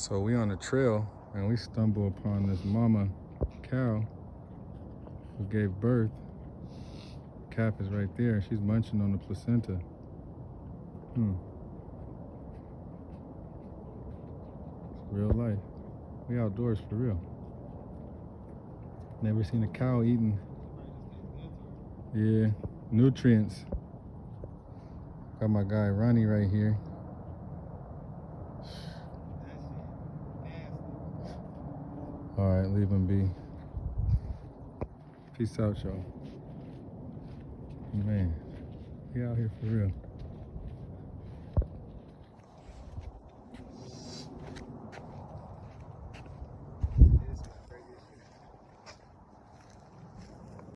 So we on the trail and we stumble upon this mama cow who gave birth. Calf is right there. She's munching on the placenta. It's real life. We outdoors for real. Never seen a cow eating. Yeah, nutrients. Got my guy Ronnie right here. All right, leave him be. Peace out, y'all. Man, we out here for real.